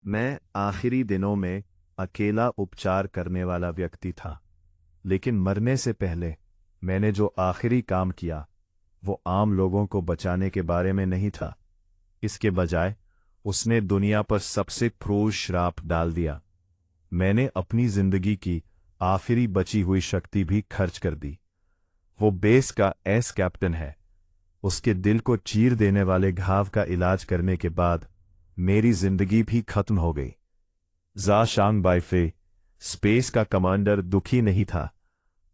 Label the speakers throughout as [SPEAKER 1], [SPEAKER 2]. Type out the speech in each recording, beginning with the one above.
[SPEAKER 1] मैं आखिरी दिनों में अकेला उपचार करने वाला व्यक्ति था, लेकिन मरने से पहले मैंने जो आखिरी काम किया वो आम लोगों को बचाने के बारे में नहीं था। इसके बजाय उसने दुनिया पर सबसे क्रूर श्राप डाल दिया। मैंने अपनी जिंदगी की आखिरी बची हुई शक्ति भी खर्च कर दी। वो बेस का एस कैप्टन है। उसके दिल को चीर देने वाले घाव का इलाज करने के बाद मेरी जिंदगी भी खत्म हो गई। ज़ा शांग बाइफे, स्पेस का कमांडर, दुखी नहीं था।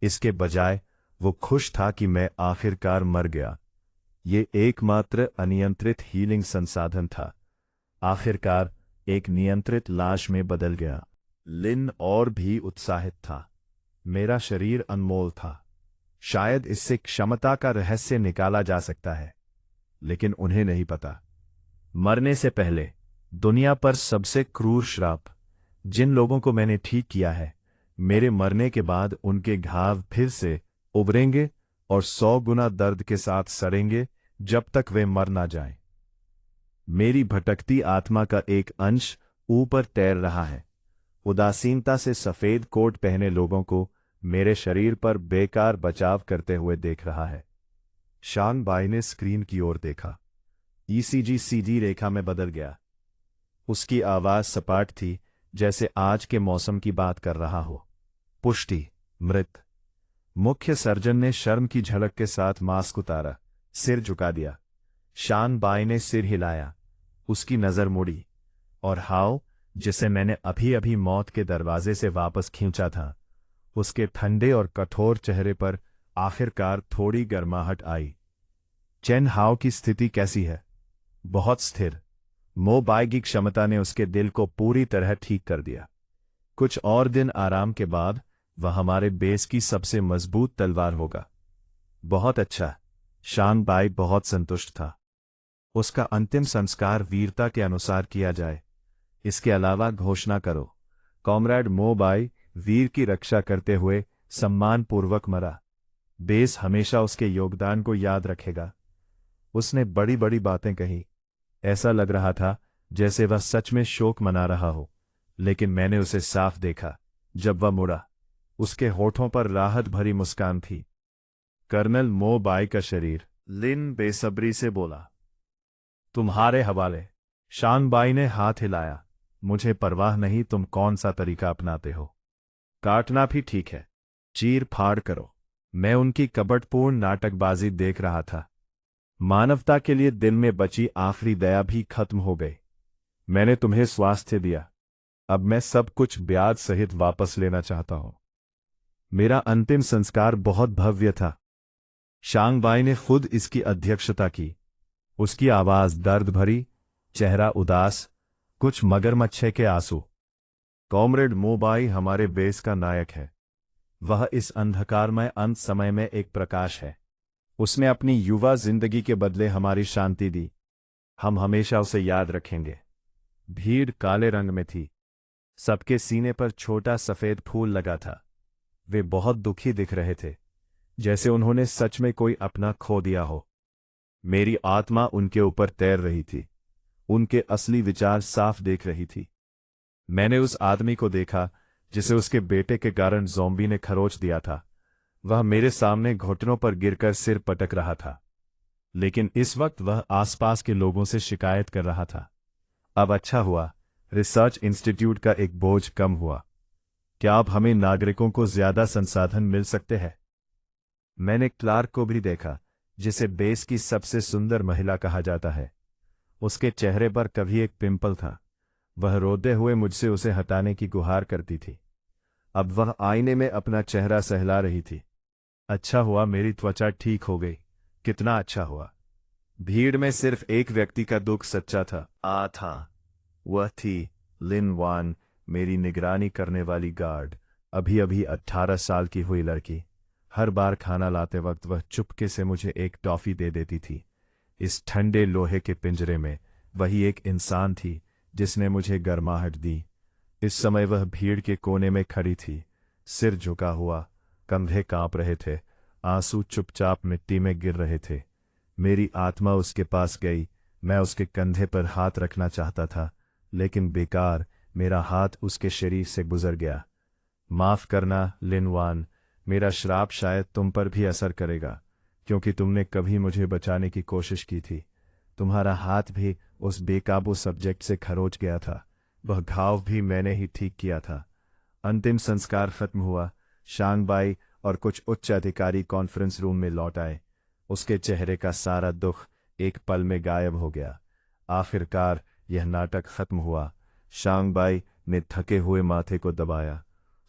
[SPEAKER 1] इसके बजाय वो खुश था कि मैं आखिरकार मर गया। ये एकमात्र अनियंत्रित हीलिंग संसाधन था। आखिरकार एक नियंत्रित लाश में बदल गया। लिन और भी उत्साहित था। मेरा शरीर अनमोल था। शायद इससे क्षमता का रहस्य निकाला जा सकता है, लेकिन उन्हें नहीं पता। मरने से पहले दुनिया पर सबसे क्रूर श्राप, जिन लोगों को मैंने ठीक किया है, मेरे मरने के बाद उनके घाव फिर से उभरेंगे और 100 गुना दर्द के साथ सड़ेंगे जब तक वे मर ना जाएं। मेरी भटकती आत्मा का एक अंश ऊपर तैर रहा है, उदासीनता से सफेद कोट पहने लोगों को मेरे शरीर पर बेकार बचाव करते हुए देख रहा है। शांग बाई ने स्क्रीन की ओर देखा। ईसीजी सीधी रेखा में बदल गया। उसकी आवाज सपाट थी, जैसे आज के मौसम की बात कर रहा हो। पुष्टि, मृत। मुख्य सर्जन ने शर्म की झलक के साथ मास्क उतारा, सिर झुका दिया। शान बाई ने सिर हिलाया। उसकी नजर मुड़ी, और हाव, जिसे मैंने अभी अभी मौत के दरवाजे से वापस खींचा था, उसके ठंडे और कठोर चेहरे पर आखिरकार थोड़ी गर्माहट आई। चेन हाव की स्थिति कैसी है? बहुत स्थिर। मो बाई की क्षमता ने उसके दिल को पूरी तरह ठीक कर दिया। कुछ और दिन आराम के बाद वह हमारे बेस की सबसे मजबूत तलवार होगा। बहुत अच्छा। शान बाई बहुत संतुष्ट था। उसका अंतिम संस्कार वीरता के अनुसार किया जाए। इसके अलावा घोषणा करो, कॉमरेड मो बाई वीर की रक्षा करते हुए सम्मानपूर्वक मरा। बेस हमेशा उसके योगदान को याद रखेगा। उसने बड़ी बड़ी बातें कही। ऐसा लग रहा था जैसे वह सच में शोक मना रहा हो, लेकिन मैंने उसे साफ देखा। जब वह मुड़ा, उसके होठों पर राहत भरी मुस्कान थी। कर्नल मो बाई का शरीर। लिन बेसब्री से बोला, तुम्हारे हवाले। शान बाई ने हाथ हिलाया। मुझे परवाह नहीं तुम कौन सा तरीका अपनाते हो। काटना भी ठीक है, चीर फाड़ करो। मैं उनकी कपटपूर्ण नाटकबाजी देख रहा था। मानवता के लिए दिल में बची आखिरी दया भी खत्म हो गई। मैंने तुम्हें स्वास्थ्य दिया, अब मैं सब कुछ ब्याज सहित वापस लेना चाहता हूं। मेरा अंतिम संस्कार बहुत भव्य था। शांग बाई ने खुद इसकी अध्यक्षता की। उसकी आवाज दर्द भरी, चेहरा उदास, कुछ मगरमच्छे के आंसू। कॉमरेड मो बाई हमारे बेस का नायक है। वह इस अंधकारमय अंत समय में एक प्रकाश है। उसने अपनी युवा जिंदगी के बदले हमारी शांति दी। हम हमेशा उसे याद रखेंगे। भीड़ काले रंग में थी। सबके सीने पर छोटा सफेद फूल लगा था। वे बहुत दुखी दिख रहे थे, जैसे उन्होंने सच में कोई अपना खो दिया हो। मेरी आत्मा उनके ऊपर तैर रही थी। उनके असली विचार साफ देख रही थी। मैंने उस आदमी को देखा जिसे उसके बेटे के कारण ज़ॉम्बी ने खरोच दिया था। वह मेरे सामने घुटनों पर गिरकर सिर पटक रहा था, लेकिन इस वक्त वह आसपास के लोगों से शिकायत कर रहा था। अब अच्छा हुआ, रिसर्च इंस्टीट्यूट का एक बोझ कम हुआ। क्या अब हमें नागरिकों को ज्यादा संसाधन मिल सकते हैं? मैंने क्लार्क को भी देखा, जिसे बेस की सबसे सुंदर महिला कहा जाता है। उसके चेहरे पर कभी एक पिंपल था। वह रोते हुए मुझसे उसे हटाने की गुहार करती थी। अब वह आईने में अपना चेहरा सहला रही थी। अच्छा हुआ मेरी त्वचा ठीक हो गई। कितना अच्छा हुआ। भीड़ में सिर्फ एक व्यक्ति का दुख सच्चा था। वह थी लिन वान, मेरी निगरानी करने वाली गार्ड। अभी अभी 18 साल की हुई लड़की। हर बार खाना लाते वक्त वह चुपके से मुझे एक टॉफी दे देती थी। इस ठंडे लोहे के पिंजरे में वही एक इंसान थी जिसने मुझे गर्माहट दी। इस समय वह भीड़ के कोने में खड़ी थी, सिर झुका हुआ, कंधे कांप रहे थे, आंसू चुपचाप मिट्टी में गिर रहे थे। मेरी आत्मा उसके पास गई। मैं उसके कंधे पर हाथ रखना चाहता था, लेकिन बेकार, मेरा हाथ उसके शरीर से गुजर गया। माफ करना लिन वान, मेरा श्राप शायद तुम पर भी असर करेगा, क्योंकि तुमने कभी मुझे बचाने की कोशिश की थी। तुम्हारा हाथ भी उस बेकाबू सब्जेक्ट से खरोच गया था, वह घाव भी मैंने ही ठीक किया था। अंतिम संस्कार खत्म हुआ। शांगबाई और कुछ उच्च अधिकारी कॉन्फ्रेंस रूम में लौट आए। उसके चेहरे का सारा दुख एक पल में गायब हो गया। आखिरकार यह नाटक खत्म हुआ। शांगबाई ने थके हुए माथे को दबाया।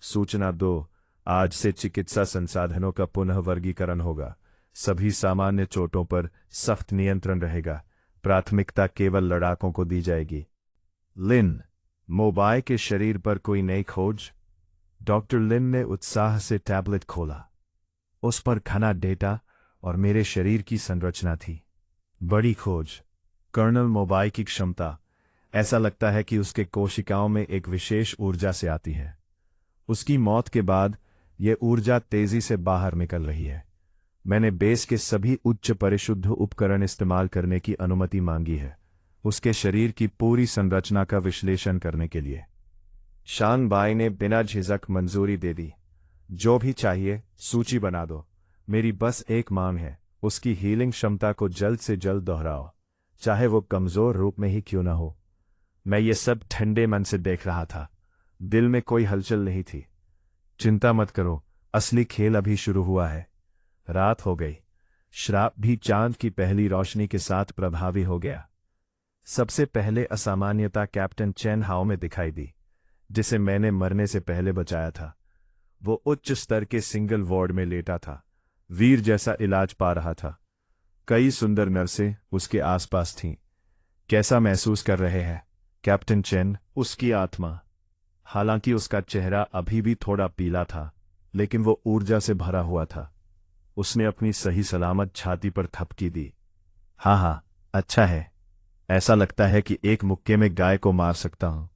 [SPEAKER 1] सूचना दो, आज से चिकित्सा संसाधनों का पुनः वर्गीकरण होगा। सभी सामान्य चोटों पर सख्त नियंत्रण रहेगा। प्राथमिकता केवल लड़ाकों को दी जाएगी। लिन, मोबाइल के शरीर पर कोई नई खोज? डॉक्टर लिन ने उत्साह से टैबलेट खोला। उस पर घना डेटा और मेरे शरीर की संरचना थी। बड़ी खोज। कर्नल मोबाइल की क्षमता, ऐसा लगता है कि उसके कोशिकाओं में एक विशेष ऊर्जा से आती है। उसकी मौत के बाद यह ऊर्जा तेजी से बाहर निकल रही है। मैंने बेस के सभी उच्च परिशुद्ध उपकरण इस्तेमाल करने की अनुमति मांगी है, उसके शरीर की पूरी संरचना का विश्लेषण करने के लिए। शांगबाई ने बिना झिझक मंजूरी दे दी। जो भी चाहिए सूची बना दो। मेरी बस एक मांग है, उसकी हीलिंग क्षमता को जल्द से जल्द दोहराओ, चाहे वो कमजोर रूप में ही क्यों ना हो। मैं ये सब ठंडे मन से देख रहा था। दिल में कोई हलचल नहीं थी। चिंता मत करो, असली खेल अभी शुरू हुआ है। रात हो गई। श्राप भी चांद की पहली रोशनी के साथ प्रभावी हो गया। सबसे पहले असामान्यता कैप्टन चेन हाओ में दिखाई दी, जिसे मैंने मरने से पहले बचाया था। वो उच्च स्तर के सिंगल वार्ड में लेटा था, वीर जैसा इलाज पा रहा था। कई सुंदर नर्सें उसके आसपास थीं। कैसा महसूस कर रहे हैं कैप्टन चेन? उसकी आत्मा। हालांकि उसका चेहरा अभी भी थोड़ा पीला था, लेकिन वो ऊर्जा से भरा हुआ था। उसने अपनी सही सलामत छाती पर थपकी दी। हाँ हाँ, अच्छा है। ऐसा लगता है कि एक मुक्के में गाय को मार सकता हूं।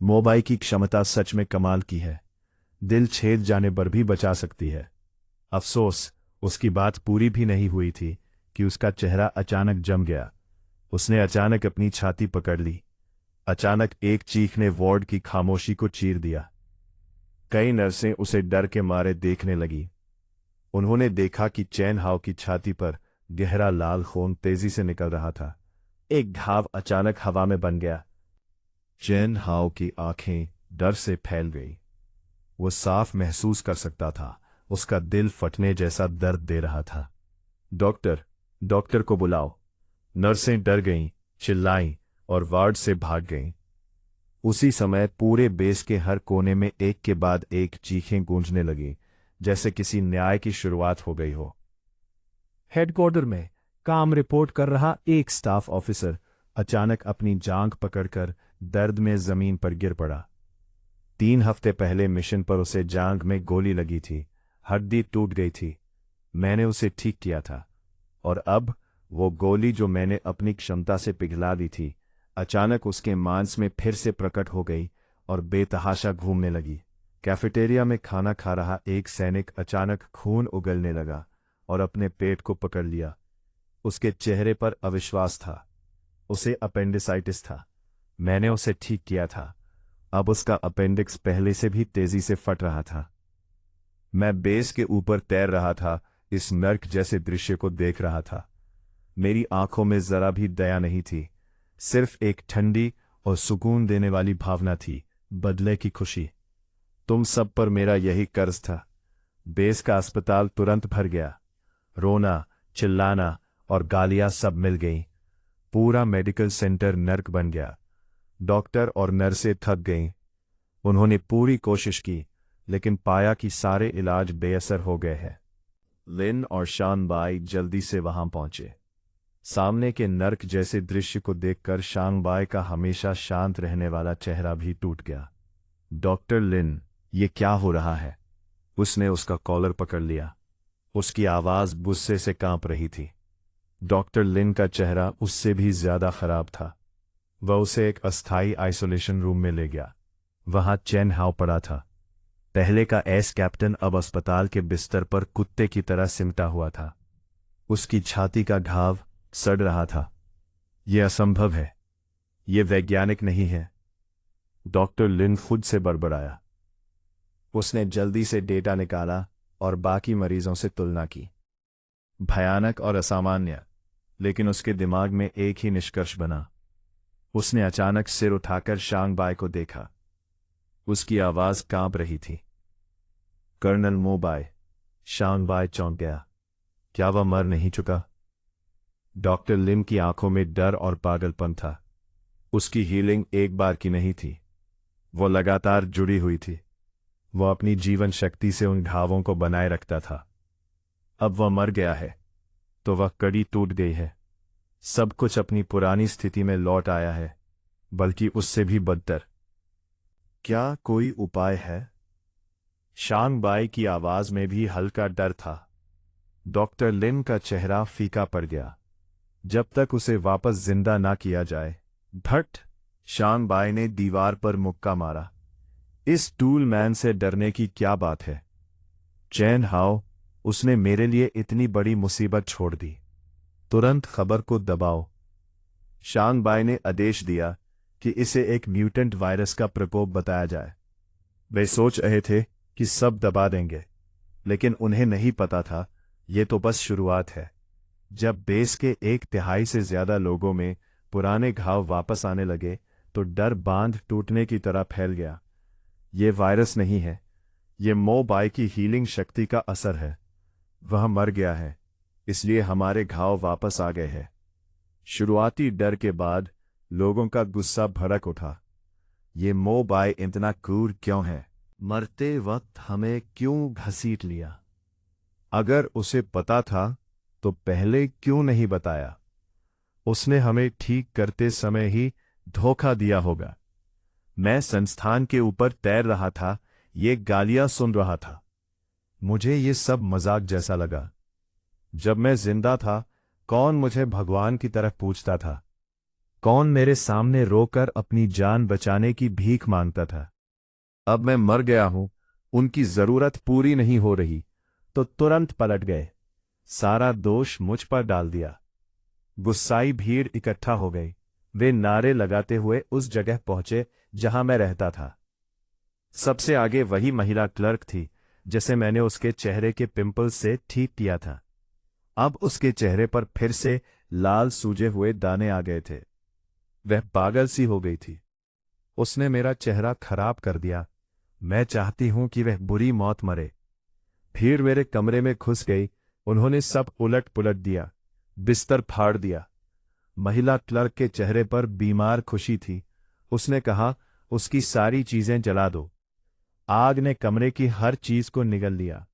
[SPEAKER 1] मोबाइल की क्षमता सच में कमाल की है। दिल छेद जाने पर भी बचा सकती है। अफसोस, उसकी बात पूरी भी नहीं हुई थी कि उसका चेहरा अचानक जम गया। उसने अचानक अपनी छाती पकड़ ली। अचानक एक चीख ने वार्ड की खामोशी को चीर दिया। कई नर्सें उसे डर के मारे देखने लगी। उन्होंने देखा कि चेन हाओ की छाती पर गहरा लाल खून तेजी से निकल रहा था। एक घाव अचानक हवा में बन गया। चेन हाओ की आंखें डर से फैल गई। वो साफ महसूस कर सकता था, उसका दिल फटने जैसा दर्द दे रहा था। डॉक्टर, डॉक्टर को बुलाओ। नर्सें डर गईं, चिल्लाईं और वार्ड से भाग गईं। उसी समय पूरे बेस के हर कोने में एक के बाद एक चीखें गूंजने लगी, जैसे किसी न्याय की शुरुआत हो गई हो। हेडक्वार्टर में काम रिपोर्ट कर रहा एक स्टाफ ऑफिसर अचानक अपनी जांघ पकड़कर दर्द में जमीन पर गिर पड़ा। 3 हफ्ते पहले मिशन पर उसे जांघ में गोली लगी थी, हड्डी टूट गई थी। मैंने उसे ठीक किया था, और अब वो गोली जो मैंने अपनी क्षमता से पिघला दी थी, अचानक उसके मांस में फिर से प्रकट हो गई और बेतहाशा घूमने लगी। कैफेटेरिया में खाना खा रहा एक सैनिक अचानक खून उगलने लगा और अपने पेट को पकड़ लिया। उसके चेहरे पर अविश्वास था। उसे अपेंडिसाइटिस था। मैंने उसे ठीक किया था। अब उसका अपेंडिक्स पहले से भी तेजी से फट रहा था। मैं बेस के ऊपर तैर रहा था, इस नर्क जैसे दृश्य को देख रहा था। मेरी आंखों में जरा भी दया नहीं थी, सिर्फ एक ठंडी और सुकून देने वाली भावना थी, बदले की खुशी। तुम सब पर मेरा यही कर्ज था। बेस का अस्पताल तुरंत भर गया। रोना, चिल्लाना और गालियां सब मिल गईं। पूरा मेडिकल सेंटर नर्क बन गया। डॉक्टर और नर्सें थक गईं। उन्होंने पूरी कोशिश की, लेकिन पाया कि सारे इलाज बेअसर हो गए हैं। लिन और शांगबाई जल्दी से वहां पहुंचे। सामने के नर्क जैसे दृश्य को देखकर शांगबाई का हमेशा शांत रहने वाला चेहरा भी टूट गया। डॉक्टर लिन, ये क्या हो रहा है? उसने उसका कॉलर पकड़ लिया। उसकी आवाज गुस्से से कांप रही थी। डॉक्टर लिन का चेहरा उससे भी ज्यादा खराब था। वह उसे एक अस्थायी आइसोलेशन रूम में ले गया। वहां चेन हाओ पड़ा था। पहले का एस कैप्टन अब अस्पताल के बिस्तर पर कुत्ते की तरह सिमटा हुआ था। उसकी छाती का घाव सड़ रहा था। यह असंभव है। ये वैज्ञानिक नहीं है, डॉक्टर लिन खुद से बड़बड़ाया। उसने जल्दी से डेटा निकाला और बाकी मरीजों से तुलना की। भयानक और असामान्य, लेकिन उसके दिमाग में एक ही निष्कर्ष बना। उसने अचानक सिर उठाकर शांग बाई को देखा। उसकी आवाज कांप रही थी। कर्नल मोबाई। शांग बाई चौंक गया। क्या वह मर नहीं चुका? डॉक्टर लिन की आंखों में डर और पागलपन था। उसकी हीलिंग एक बार की नहीं थी, वो लगातार जुड़ी हुई थी। वो अपनी जीवन शक्ति से उन घावों को बनाए रखता था। अब वह मर गया है तो वह कड़ी टूट गई है। सब कुछ अपनी पुरानी स्थिति में लौट आया है, बल्कि उससे भी बदतर। क्या कोई उपाय है? शांग बाई की आवाज में भी हल्का डर था। डॉक्टर लिन का चेहरा फीका पड़ गया। जब तक उसे वापस जिंदा ना किया जाए। भट! शांग बाई ने दीवार पर मुक्का मारा। इस टूल मैन से डरने की क्या बात है? चैन हाओ, उसने मेरे लिए इतनी बड़ी मुसीबत छोड़ दी। तुरंत खबर को दबाओ। शांग बाई ने आदेश दिया कि इसे एक म्यूटेंट वायरस का प्रकोप बताया जाए। वे सोच रहे थे कि सब दबा देंगे, लेकिन उन्हें नहीं पता था ये तो बस शुरुआत है। जब देश के 1/3 से ज्यादा लोगों में पुराने घाव वापस आने लगे तो डर बांध टूटने की तरह फैल गया। ये वायरस नहीं है, ये मो बाई की हीलिंग शक्ति का असर है। वह मर गया है, इसलिए हमारे घाव वापस आ गए हैं। शुरुआती डर के बाद लोगों का गुस्सा भड़क उठा। ये मो बाई इतना क्रूर क्यों है? मरते वक्त हमें क्यों घसीट लिया? अगर उसे पता था तो पहले क्यों नहीं बताया? उसने हमें ठीक करते समय ही धोखा दिया होगा। मैं संस्थान के ऊपर तैर रहा था, ये गालियां सुन रहा था। मुझे ये सब मजाक जैसा लगा। जब मैं जिंदा था, कौन मुझे भगवान की तरफ पूछता था? कौन मेरे सामने रोकर अपनी जान बचाने की भीख मांगता था? अब मैं मर गया हूं, उनकी जरूरत पूरी नहीं हो रही, तो तुरंत पलट गए। सारा दोष मुझ पर डाल दिया। गुस्साई भीड़ इकट्ठा हो गई। वे नारे लगाते हुए उस जगह पहुंचे जहां मैं रहता था। सबसे आगे वही महिला क्लर्क थी जिसे मैंने उसके चेहरे के पिंपल्स से ठीक किया था। अब उसके चेहरे पर फिर से लाल सूजे हुए दाने आ गए थे। वह पागल सी हो गई थी। उसने मेरा चेहरा खराब कर दिया। मैं चाहती हूं कि वह बुरी मौत मरे। भीड़ मेरे कमरे में घुस गई। उन्होंने सब उलट पुलट दिया, बिस्तर फाड़ दिया। महिला क्लर्क के चेहरे पर बीमार खुशी थी। उसने कहा, उसकी सारी चीजें जला दो। आग ने कमरे की हर चीज को निगल लिया,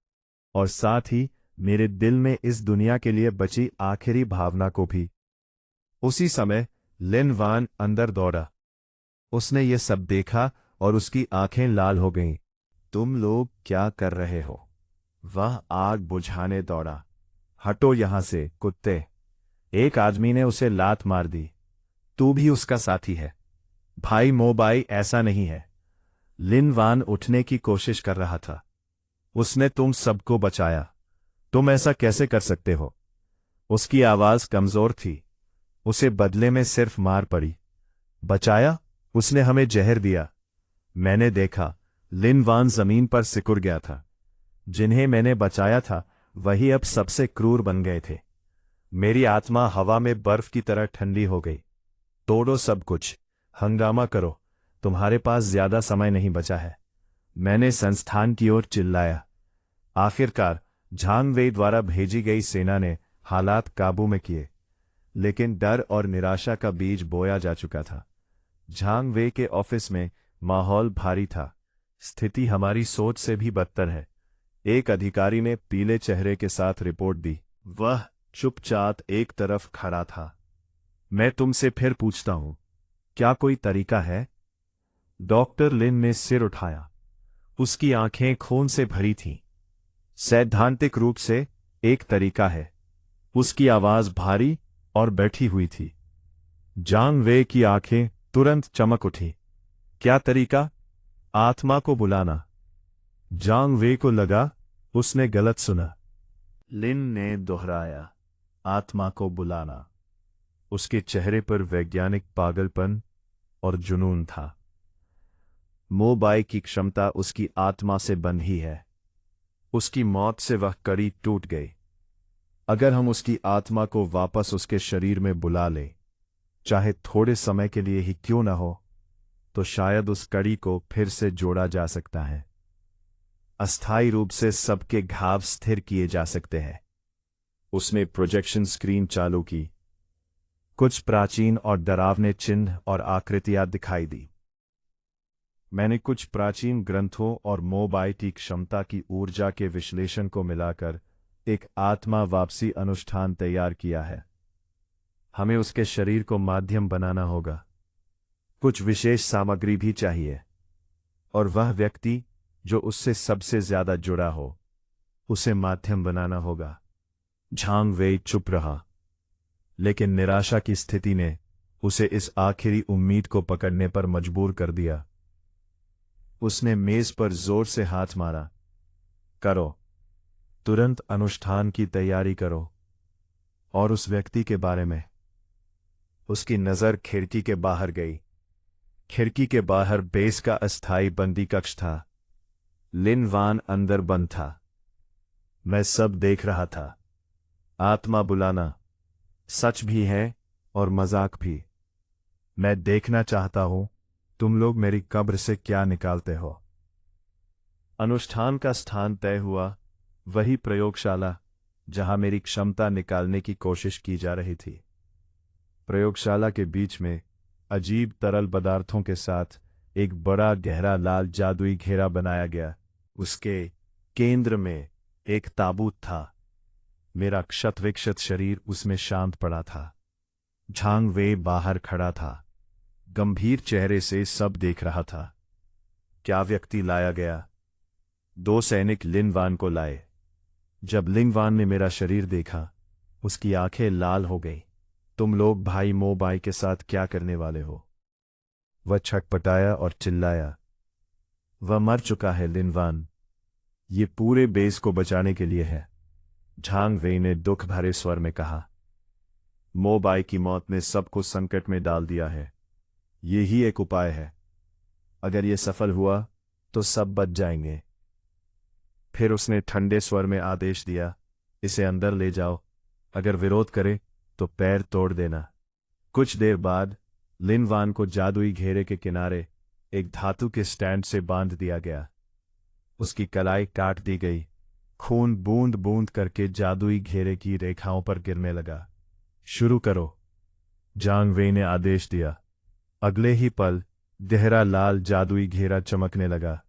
[SPEAKER 1] और साथ ही मेरे दिल में इस दुनिया के लिए बची आखिरी भावना को भी। उसी समय लिन वान अंदर दौड़ा। उसने ये सब देखा और उसकी आंखें लाल हो गईं। तुम लोग क्या कर रहे हो? वह आग बुझाने दौड़ा। हटो यहां से, कुत्ते! एक आदमी ने उसे लात मार दी। तू भी उसका साथी है। भाई मोबाई ऐसा नहीं है। लिन वान उठने की कोशिश कर रहा था। उसने तुम सबको बचाया। तुम ऐसा कैसे कर सकते हो? उसकी आवाज कमजोर थी। उसे बदले में सिर्फ मार पड़ी। बचाया? उसने हमें जहर दिया। मैंने देखा। लिन वान जमीन पर सिकुड़ गया था। जिन्हें मैंने बचाया था वही अब सबसे क्रूर बन गए थे। मेरी आत्मा हवा में बर्फ की तरह ठंडी हो गई। तोड़ो सब कुछ, हंगामा करो, तुम्हारे पास ज्यादा समय नहीं बचा है। मैंने संस्थान की ओर चिल्लाया। आखिरकार झांग वेई द्वारा भेजी गई सेना ने हालात काबू में किए, लेकिन डर और निराशा का बीज बोया जा चुका था। झांग वेई के ऑफिस में माहौल भारी था। स्थिति हमारी सोच से भी बदतर है। एक अधिकारी ने पीले चेहरे के साथ रिपोर्ट दी। वह चुपचाप एक तरफ खड़ा था। मैं तुमसे फिर पूछता हूं, क्या कोई तरीका है? डॉक्टर लिन ने सिर उठाया। उसकी आंखें खून से भरी थीं। सैद्धांतिक रूप से एक तरीका है। उसकी आवाज भारी और बैठी हुई थी। झांग वेई की आंखें तुरंत चमक उठी। क्या तरीका? आत्मा को बुलाना। झांग वेई को लगा उसने गलत सुना। लिन ने दोहराया, आत्मा को बुलाना। उसके चेहरे पर वैज्ञानिक पागलपन और जुनून था। मोबाई की क्षमता उसकी आत्मा से बंधी है। उसकी मौत से वह कड़ी टूट गई। अगर हम उसकी आत्मा को वापस उसके शरीर में बुला लें, चाहे थोड़े समय के लिए ही क्यों न हो, तो शायद उस कड़ी को फिर से जोड़ा जा सकता है। अस्थायी रूप से सबके घाव स्थिर किए जा सकते हैं। उसने प्रोजेक्शन स्क्रीन चालू की। कुछ प्राचीन और डरावने चिन्ह और आकृतियां दिखाई दी। मैंने कुछ प्राचीन ग्रंथों और मोबाई की क्षमता की ऊर्जा के विश्लेषण को मिलाकर एक आत्मा वापसी अनुष्ठान तैयार किया है। हमें उसके शरीर को माध्यम बनाना होगा। कुछ विशेष सामग्री भी चाहिए, और वह व्यक्ति जो उससे सबसे ज्यादा जुड़ा हो, उसे माध्यम बनाना होगा। झांग वेई चुप रहा, लेकिन निराशा की स्थिति ने उसे इस आखिरी उम्मीद को पकड़ने पर मजबूर कर दिया। उसने मेज पर जोर से हाथ मारा। करो, तुरंत अनुष्ठान की तैयारी करो। और उस व्यक्ति के बारे में। उसकी नजर खिड़की के बाहर गई। खिड़की के बाहर बेस का अस्थायी बंदी कक्ष था। लिन वान अंदर बंद था। मैं सब देख रहा था। आत्मा बुलाना सच भी है और मजाक भी। मैं देखना चाहता हूं तुम लोग मेरी कब्र से क्या निकालते हो। अनुष्ठान का स्थान तय हुआ, वही प्रयोगशाला जहां मेरी क्षमता निकालने की कोशिश की जा रही थी। प्रयोगशाला के बीच में अजीब तरल पदार्थों के साथ एक बड़ा गहरा लाल जादुई घेरा बनाया गया। उसके केंद्र में एक ताबूत था। मेरा क्षत-विक्षत शरीर उसमें शांत पड़ा था। झांग वे बाहर खड़ा था, गंभीर चेहरे से सब देख रहा था। क्या व्यक्ति लाया गया? 2 सैनिक लिनवान को लाए। जब लिनवान ने मेरा शरीर देखा, उसकी आंखें लाल हो गई। तुम लोग भाई मोबाई के साथ क्या करने वाले हो? वह छटपटाया और चिल्लाया। वह मर चुका है लिनवान। ये पूरे बेस को बचाने के लिए है, झांग वेई ने दुख भरे स्वर में कहा। मोबाई की मौत ने सबको संकट में डाल दिया है। यही एक उपाय है। अगर यह सफल हुआ तो सब बच जाएंगे। फिर उसने ठंडे स्वर में आदेश दिया, इसे अंदर ले जाओ। अगर विरोध करे तो पैर तोड़ देना। कुछ देर बाद लिनवान को जादुई घेरे के किनारे एक धातु के स्टैंड से बांध दिया गया। उसकी कलाई काट दी गई। खून बूंद बूंद करके जादुई घेरे की रेखाओं पर गिरने लगा। शुरू करो, झांग वेई ने आदेश दिया। अगले ही पल गहरा लाल जादुई घेरा चमकने लगा।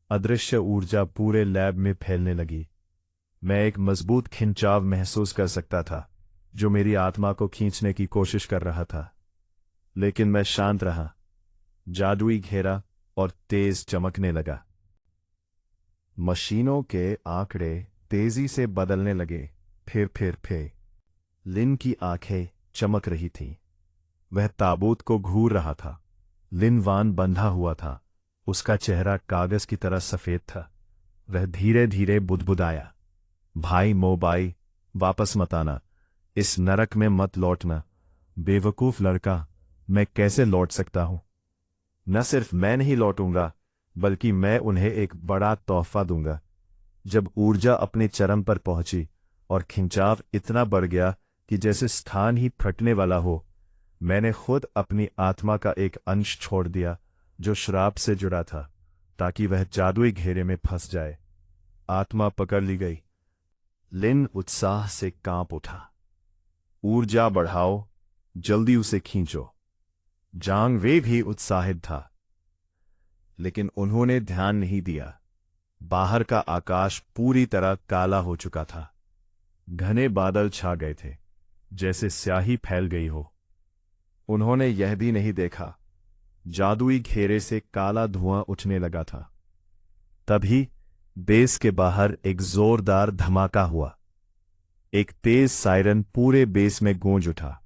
[SPEAKER 1] अदृश्य ऊर्जा पूरे लैब में फैलने लगी। मैं एक मजबूत खिंचाव महसूस कर सकता था, जो मेरी आत्मा को खींचने की कोशिश कर रहा था। लेकिन मैं शांत रहा। जादुई घेरा और तेज चमकने लगा। मशीनों के आंकड़े तेजी से बदलने लगे। फिर लिन की आंखें चमक रही थीं। वह ताबूत को घूर रहा था। लिन वान बंधा हुआ था। उसका चेहरा कागज की तरह सफेद था। वह धीरे धीरे बुदबुदाया, भाई मोबाई, वापस मत आना। इस नरक में मत लौटना। बेवकूफ लड़का, मैं कैसे लौट सकता हूं? न सिर्फ मैं नहीं लौटूंगा, बल्कि मैं उन्हें एक बड़ा तोहफा दूंगा। जब ऊर्जा अपने चरम पर पहुंची और खिंचाव इतना बढ़ गया कि जैसे स्थान ही फटने वाला हो, मैंने खुद अपनी आत्मा का एक अंश छोड़ दिया जो श्राप से जुड़ा था, ताकि वह जादुई घेरे में फंस जाए। आत्मा पकड़ ली गई। लिन उत्साह से कांप उठा। ऊर्जा बढ़ाओ, जल्दी उसे खींचो। झांग वे भी उत्साहित था, लेकिन उन्होंने ध्यान नहीं दिया। बाहर का आकाश पूरी तरह काला हो चुका था। घने बादल छा गए थे, जैसे स्याही फैल गई हो। उन्होंने यह भी नहीं देखा, जादुई घेरे से काला धुआं उठने लगा था। तभी बेस के बाहर एक जोरदार धमाका हुआ। एक तेज सायरन पूरे बेस में गूंज उठा।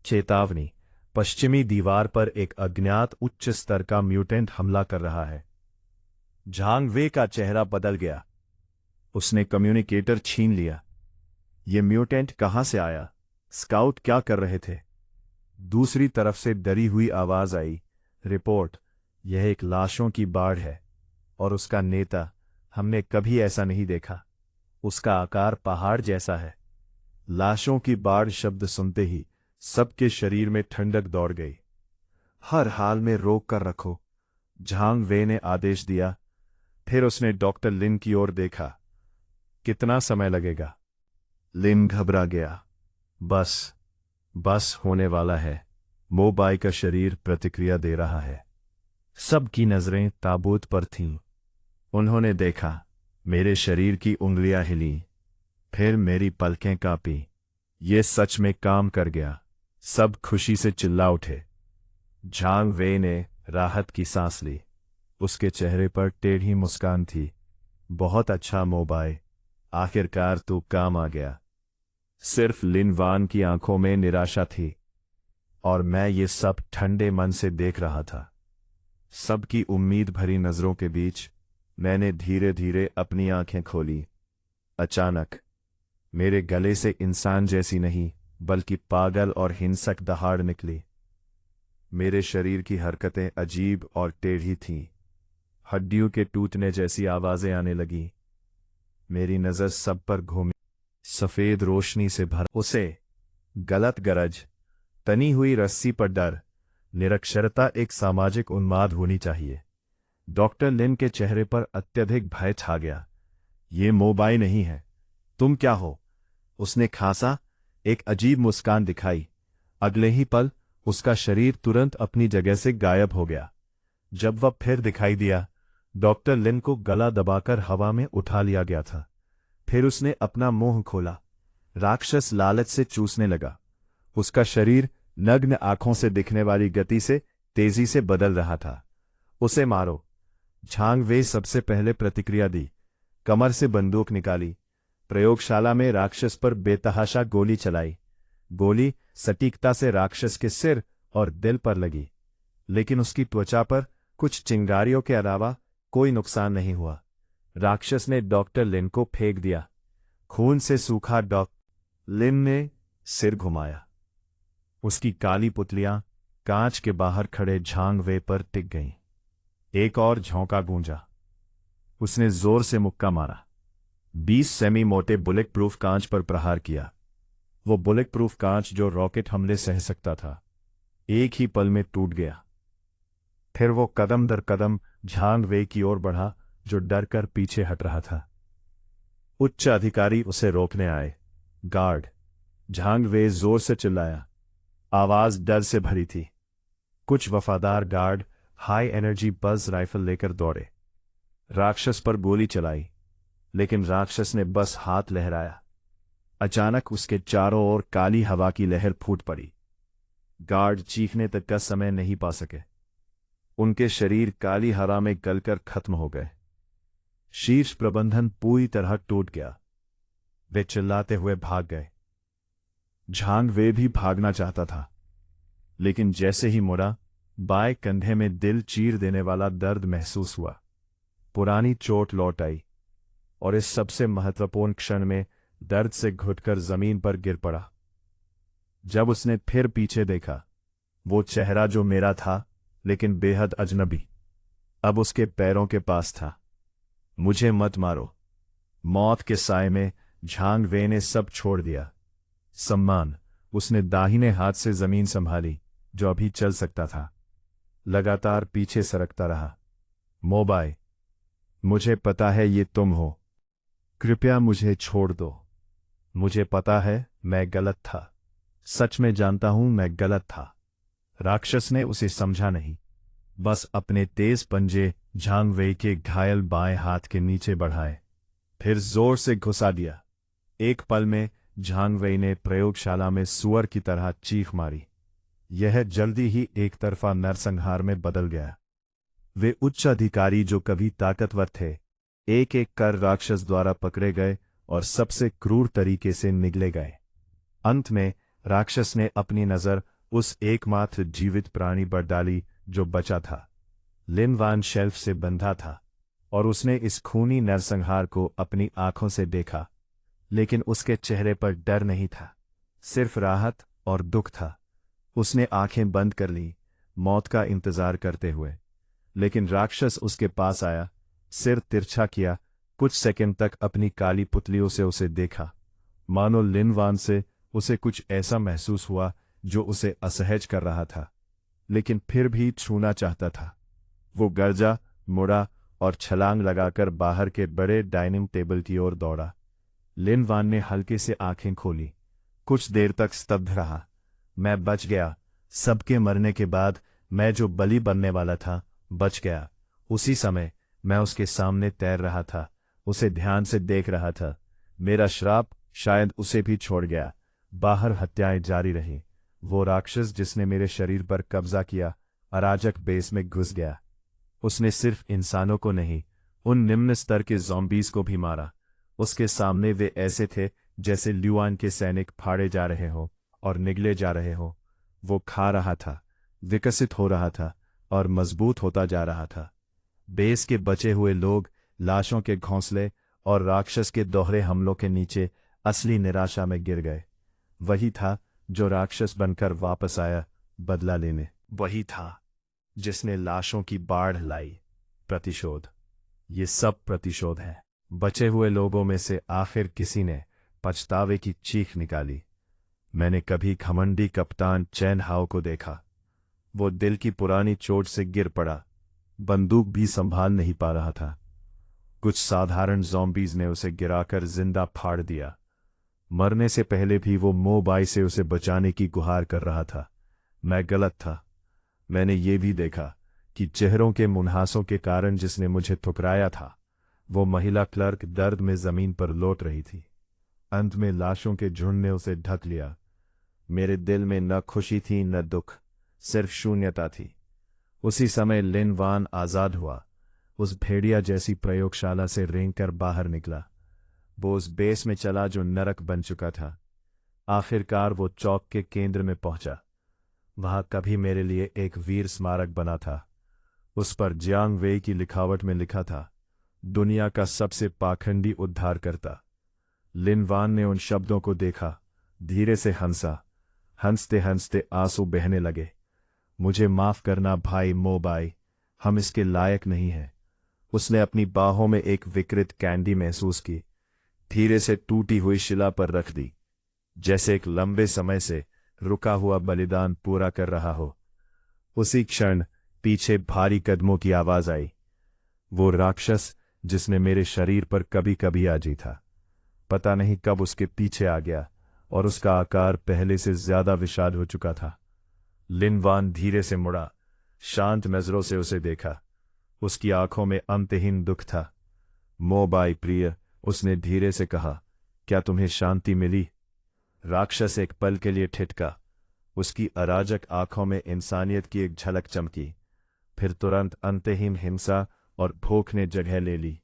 [SPEAKER 1] चेतावनी, पश्चिमी दीवार पर एक अज्ञात उच्च स्तर का म्यूटेंट हमला कर रहा है। झांग वे का चेहरा बदल गया। उसने कम्युनिकेटर छीन लिया। ये म्यूटेंट कहां से आया? स्काउट क्या कर रहे थे? दूसरी तरफ से डरी हुई आवाज आई, रिपोर्ट, यह एक लाशों की बाढ़ है और उसका नेता, हमने कभी ऐसा नहीं देखा। उसका आकार पहाड़ जैसा है। लाशों की बाढ़ शब्द सुनते ही सबके शरीर में ठंडक दौड़ गई। हर हाल में रोक कर रखो, झांग वे ने आदेश दिया। फिर उसने डॉक्टर लिन की ओर देखा। कितना समय लगेगा? लिन घबरा गया। बस होने वाला है। मोबाई का शरीर प्रतिक्रिया दे रहा है। सबकी नजरें ताबूत पर थीं। उन्होंने देखा, मेरे शरीर की उंगलियां हिली, फिर मेरी पलकें कांपी। ये सच में काम कर गया। सब खुशी से चिल्ला उठे। झांग वे ने राहत की सांस ली। उसके चेहरे पर टेढ़ी मुस्कान थी। बहुत अच्छा मोबाई, आखिरकार तू काम आ गया। सिर्फ लिन वान की आंखों में निराशा थी, और मैं ये सब ठंडे मन से देख रहा था। सबकी उम्मीद भरी नजरों के बीच मैंने धीरे धीरे अपनी आंखें खोली। अचानक मेरे गले से इंसान जैसी नहीं बल्कि पागल और हिंसक दहाड़ निकली। मेरे शरीर की हरकतें अजीब और टेढ़ी थीं। हड्डियों के टूटने जैसी आवाजें आने लगी। मेरी नजर सब पर घूमी। सफेद रोशनी से भर उसे गलत गरज, तनी हुई रस्सी पर डर, निरक्षरता एक सामाजिक उन्माद होनी चाहिए। डॉक्टर लिन के चेहरे पर अत्यधिक भय छा गया। ये मोबाई नहीं है। तुम क्या हो? उसने खांसा, एक अजीब मुस्कान दिखाई। अगले ही पल उसका शरीर तुरंत अपनी जगह से गायब हो गया। जब वह फिर दिखाई दिया, डॉक्टर लिन को गला दबाकर हवा में उठा लिया गया था। फिर उसने अपना मुंह खोला। राक्षस लालच से चूसने लगा। उसका शरीर नग्न आंखों से दिखने वाली गति से तेजी से बदल रहा था। उसे मारो, झांग वे सबसे पहले प्रतिक्रिया दी। कमर से बंदूक निकाली। प्रयोगशाला में राक्षस पर बेतहाशा गोली चलाई। गोली सटीकता से राक्षस के सिर और दिल पर लगी, लेकिन उसकी त्वचा पर कुछ चिंगारियों के अलावा कोई नुकसान नहीं हुआ। राक्षस ने डॉक्टर लिन को फेंक दिया। खून से सूखा डॉक्टर लिन ने सिर घुमाया। उसकी काली पुतलियां कांच के बाहर खड़े झांग वे पर टिक गईं। एक और झोंका गूंजा। उसने जोर से मुक्का मारा। 20 सेमी मोटे बुलेट प्रूफ कांच पर प्रहार किया। वो बुलेट प्रूफ कांच जो रॉकेट हमले सह सकता था, एक ही पल में टूट गया। फिर वो कदम दर कदम झांग वे की ओर बढ़ा, जो डर कर पीछे हट रहा था। उच्च अधिकारी उसे रोकने आए। गार्ड! झांग वे जोर से चिल्लाया। आवाज डर से भरी थी। कुछ वफादार गार्ड हाई एनर्जी बज राइफल लेकर दौड़े। राक्षस पर गोली चलाई, लेकिन राक्षस ने बस हाथ लहराया। अचानक उसके चारों ओर काली हवा की लहर फूट पड़ी। गार्ड चीखने तक का समय नहीं पा सके। उनके शरीर काली हवा में गलकर खत्म हो गए। शीर्ष प्रबंधन पूरी तरह टूट गया। वे चिल्लाते हुए भाग गए। झांग वे भी भागना चाहता था, लेकिन जैसे ही मुड़ा, बाएं कंधे में दिल चीर देने वाला दर्द महसूस हुआ। पुरानी चोट लौट आई, और इस सबसे महत्वपूर्ण क्षण में दर्द से घुटकर जमीन पर गिर पड़ा। जब उसने फिर पीछे देखा, वो चेहरा जो मेरा था, लेकिन बेहद अजनबी, अब उसके पैरों के पास था। मुझे मत मारो। मौत के साए में झांग वे ने सब छोड़ दिया। सम्मान! उसने दाहिने हाथ से जमीन संभाली, जो अभी चल सकता था। लगातार पीछे सरकता रहा। मोबाई, मुझे पता है ये तुम हो। कृपया मुझे छोड़ दो। मुझे पता है मैं गलत था। सच में जानता हूं मैं गलत था। राक्षस ने उसे समझा नहीं, बस अपने तेज पंजे झांग वे के घायल बाएं हाथ के नीचे बढ़ाए, फिर जोर से घुसा दिया। एक पल में झांग वे ने प्रयोगशाला में सुअर की तरह चीख मारी। यह जल्दी ही एक तरफा नरसंहार में बदल गया। वे उच्च अधिकारी जो कभी ताकतवर थे, एक एक कर राक्षस द्वारा पकड़े गए और सबसे क्रूर तरीके से निगले गए। अंत में राक्षस ने अपनी नजर उस एकमात्र जीवित प्राणी पर डाली जो बचा था। लिन वान शेल्फ से बंधा था, और उसने इस खूनी नरसंहार को अपनी आंखों से देखा, लेकिन उसके चेहरे पर डर नहीं था, सिर्फ राहत और दुख था। उसने आंखें बंद कर ली, मौत का इंतजार करते हुए। लेकिन राक्षस उसके पास आया, सिर तिरछा किया, कुछ सेकंड तक अपनी काली पुतलियों से उसे देखा, मानो लिन वान से उसे कुछ ऐसा महसूस हुआ जो उसे असहज कर रहा था, लेकिन फिर भी छूना चाहता था। वो गर्जा, मुड़ा और छलांग लगाकर बाहर के बड़े डाइनिंग टेबल की ओर दौड़ा। लिन वान ने हल्के से आंखें खोली, कुछ देर तक स्तब्ध रहा। मैं बच गया। सबके मरने के बाद मैं जो बलि बनने वाला था, बच गया। उसी समय मैं उसके सामने तैर रहा था, उसे ध्यान से देख रहा था। मेरा श्राप शायद उसे भी छोड़ गया। बाहर हत्याएं जारी रही। वो राक्षस जिसने मेरे शरीर पर कब्जा किया, अराजक बेस में घुस गया। उसने सिर्फ इंसानों को नहीं, उन निम्न स्तर के ज़ॉम्बीज़ को भी मारा। उसके सामने वे ऐसे थे जैसे ल्यूआन के सैनिक फाड़े जा रहे हों और निगले जा रहे हों। वो खा रहा था, विकसित हो रहा था और मजबूत होता जा रहा था। बेस के बचे हुए लोग लाशों के घोंसले और राक्षस के दोहरे हमलों के नीचे असली निराशा में गिर गए। वही था जो राक्षस बनकर वापस आया बदला लेने। वही था जिसने लाशों की बाढ़ लाई। प्रतिशोध। ये सब प्रतिशोध है। बचे हुए लोगों में से आखिर किसी ने पछतावे की चीख निकाली। मैंने कभी घमंडी कप्तान चैन हाओ को देखा। वो दिल की पुरानी चोट से गिर पड़ा, बंदूक भी संभाल नहीं पा रहा था। कुछ साधारण ज़ॉम्बीज़ ने उसे गिराकर जिंदा फाड़ दिया। मरने से पहले भी वो मोबाई से उसे बचाने की गुहार कर रहा था। मैं गलत था। मैंने ये भी देखा कि चेहरों के मुन्हासों के कारण जिसने मुझे ठुकराया था, वो महिला क्लर्क दर्द में जमीन पर लौट रही थी। अंत में लाशों के झुंड ने उसे ढक लिया। मेरे दिल में न खुशी थी न दुख, सिर्फ शून्यता थी। उसी समय लिन वान आजाद हुआ, उस भेड़िया जैसी प्रयोगशाला से रेंगकर बाहर निकला। वो उस बेस में चला जो नरक बन चुका था। आखिरकार वो चौक के केंद्र में पहुंचा। वहां कभी मेरे लिए एक वीर स्मारक बना था। उस पर जियांग वेई की लिखावट में लिखा था, दुनिया का सबसे पाखंडी उद्धारकर्ता। लिन वान ने उन शब्दों को देखा, धीरे से हंसा। हंसते हंसते आंसू बहने लगे। मुझे माफ करना भाई मोबाई, हम इसके लायक नहीं हैं। उसने अपनी बाहों में एक विकृत कैंडी महसूस की, धीरे से टूटी हुई शिला पर रख दी, जैसे एक लंबे समय से रुका हुआ बलिदान पूरा कर रहा हो। उसी क्षण पीछे भारी कदमों की आवाज आई। वो राक्षस जिसने मेरे शरीर पर कभी कभी आजी था, पता नहीं कब उसके पीछे आ गया और उसका आकार पहले से ज्यादा विशाल हो चुका था। लिन वान धीरे से मुड़ा, शांत नजरों से उसे देखा। उसकी आंखों में अंतहीन दुख था। मोबाई प्रिय, उसने धीरे से कहा, क्या तुम्हें शांति मिली? राक्षस एक पल के लिए ठिठका। उसकी अराजक आंखों में इंसानियत की एक झलक चमकी, फिर तुरंत अंतहीन हिंसा और भूख ने जगह ले ली।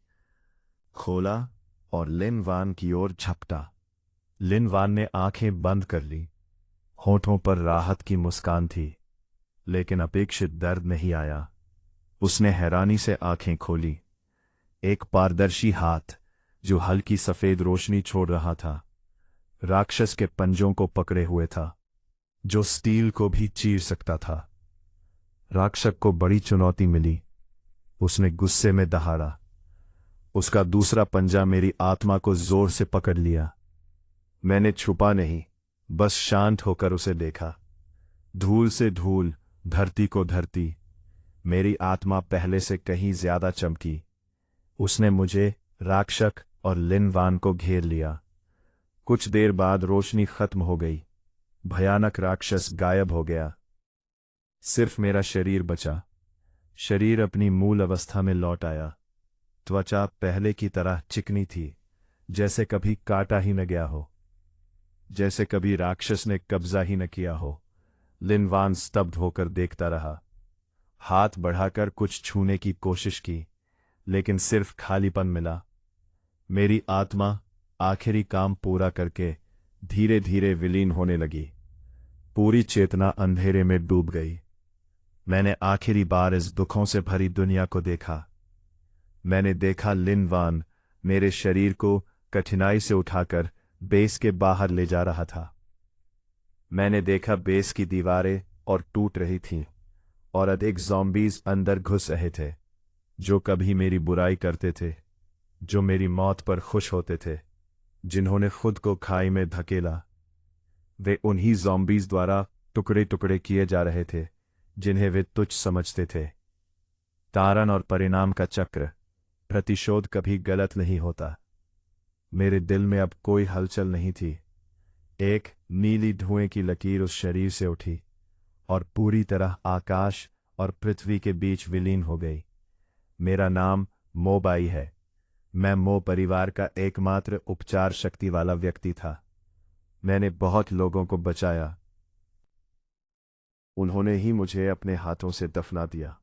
[SPEAKER 1] खोला और लिन वान की ओर झपटा। लिन वान ने आंखें बंद कर ली। होठों पर राहत की मुस्कान थी, लेकिन अपेक्षित दर्द नहीं आया। उसने हैरानी से आंखें खोली। एक पारदर्शी हाथ जो हल्की सफेद रोशनी छोड़ रहा था, राक्षस के पंजों को पकड़े हुए था, जो स्टील को भी चीर सकता था। राक्षस को बड़ी चुनौती मिली। उसने गुस्से में दहाड़ा। उसका दूसरा पंजा मेरी आत्मा को जोर से पकड़ लिया। मैंने छुपा नहीं, बस शांत होकर उसे देखा। धूल से धूल, धरती को धरती, मेरी आत्मा पहले से कहीं ज्यादा चमकी। उसने मुझे, राक्षस और लिन वान को घेर लिया। कुछ देर बाद रोशनी खत्म हो गई। भयानक राक्षस गायब हो गया। सिर्फ मेरा शरीर बचा। शरीर अपनी मूल अवस्था में लौट आया। त्वचा पहले की तरह चिकनी थी, जैसे कभी काटा ही न गया हो, जैसे कभी राक्षस ने कब्जा ही न किया हो। लिन वान स्तब्ध होकर देखता रहा। हाथ बढ़ाकर कुछ छूने की कोशिश की, लेकिन सिर्फ खालीपन मिला। मेरी आत्मा आखिरी काम पूरा करके धीरे धीरे विलीन होने लगी। पूरी चेतना अंधेरे में डूब गई। मैंने आखिरी बार इस दुखों से भरी दुनिया को देखा। मैंने देखा लिन वान मेरे शरीर को कठिनाई से उठाकर बेस के बाहर ले जा रहा था। मैंने देखा बेस की दीवारें और टूट रही थीं, और अधिक ज़ॉम्बीज़ अंदर घुस रहे थे, जो कभी मेरी बुराई करते थे, जो मेरी मौत पर खुश होते थे, जिन्होंने खुद को खाई में धकेला। वे उन्हीं ज़ॉम्बीज़ द्वारा टुकड़े टुकड़े किए जा रहे थे जिन्हें वे तुच्छ समझते थे। कारण और परिणाम का चक्र, प्रतिशोध कभी गलत नहीं होता। मेरे दिल में अब कोई हलचल नहीं थी। एक नीली धुएं की लकीर उस शरीर से उठी और पूरी तरह आकाश और पृथ्वी के बीच विलीन हो गई। मेरा नाम मोबाई है। मैं मो परिवार का एकमात्र उपचार शक्ति वाला व्यक्ति था। मैंने बहुत लोगों को बचाया। उन्होंने ही मुझे अपने हाथों से दफना दिया।